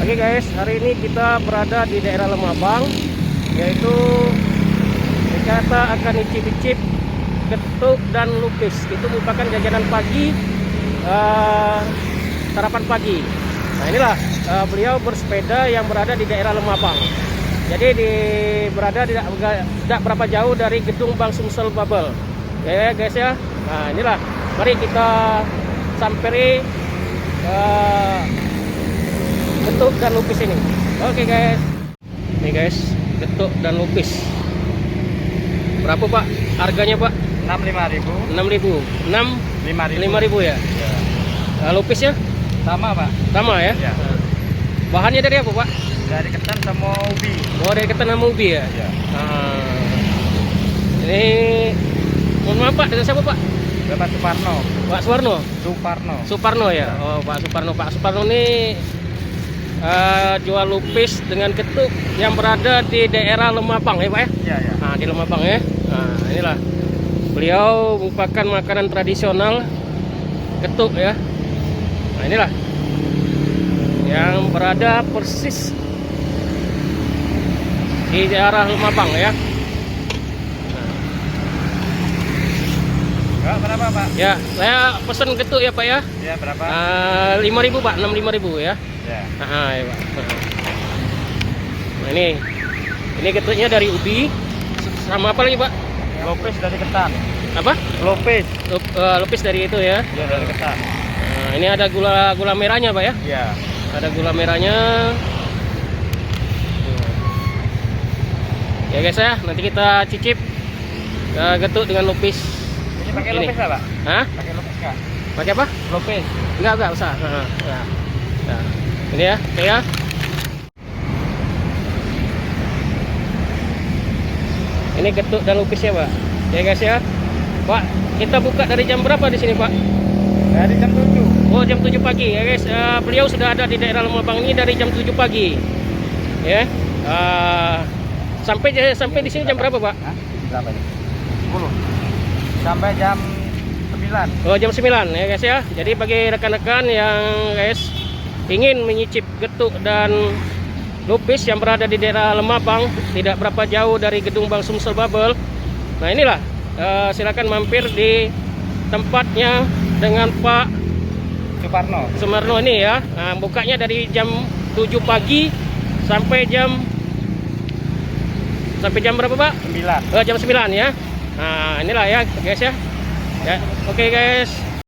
Oke guys, hari ini kita berada di daerah Lemabang, yaitu kita akan icip-icip getuk dan lupis. Itu merupakan jajanan pagi, sarapan pagi. Nah inilah beliau bersepeda yang berada di daerah Lemabang. Jadi berada tidak berapa jauh dari gedung Bank Sumsel Babel. Ya guys ya. Nah inilah, mari kita samperi getuk dan lupis ini. Oke guys. Nih guys, getuk dan lupis. Berapa Pak harganya Pak? 65.000. 6.000. 5.000 ya? Ya. Lupisnya? Sama Pak. Sama ya? Ya. Bahannya dari apa Pak? Dari ketan sama ubi. Oh dari ketan sama ubi ya? Ya. Ini mohon maaf Pak, dengan siapa Pak? Bapak Suparno. Pak Suwarno? Suparno ya? Oh Pak Suparno. Pak Suparno ini jual lupis dengan getuk yang berada di daerah Lemabang ya Pak ya? Iya ya. Nah di Lemabang ya. Nah inilah, beliau merupakan makanan tradisional getuk ya. Nah inilah yang berada persis di daerah Lemabang ya. Enggak berapa Pak? Ya, saya pesen getuk ya Pak ya. Ya berapa? 5.000 Pak, 65.000 ya. Ya. Ya Pak. Nah ini getuknya dari ubi. Sama apa lagi Pak? Lopis dari ketan. Apa? Lopis. Lupis dari itu ya. Ya dari ketan. Nah, ini ada gula merahnya Pak ya. Ya. Ada gula merahnya. Ya guys ya, nanti kita cicip getuk dengan lupis. Ini pakai Ini. lopis nggak Pak? Hah? Pakai lopis nggak? Pakai apa? Lopis. Enggak usah. Nah, ini ya, oke ya. Ini getuk dan lupis ya Pak. Ya guys ya. Pak, kita buka dari jam berapa di sini Pak? Dari jam 7. Oh jam 7 pagi ya guys. Beliau sudah ada di daerah Lemabang ini dari jam 7 pagi. Ya. Sampai di sini jam berapa Pak? Hah? Berapa ya? 10. Sampai jam 9. Oh jam 9 ya guys ya. Jadi bagi rekan-rekan yang guys ingin menyicip getuk dan lupis yang berada di daerah Lemabang, tidak berapa jauh dari gedung Bank Sumsel Babel. Nah inilah, silakan mampir di tempatnya dengan Pak Sumarno ini ya. Nah, bukanya dari jam 7 pagi sampai jam berapa Pak? 9. Jam 9 ya. Nah inilah ya guys ya. Ya, oke guys.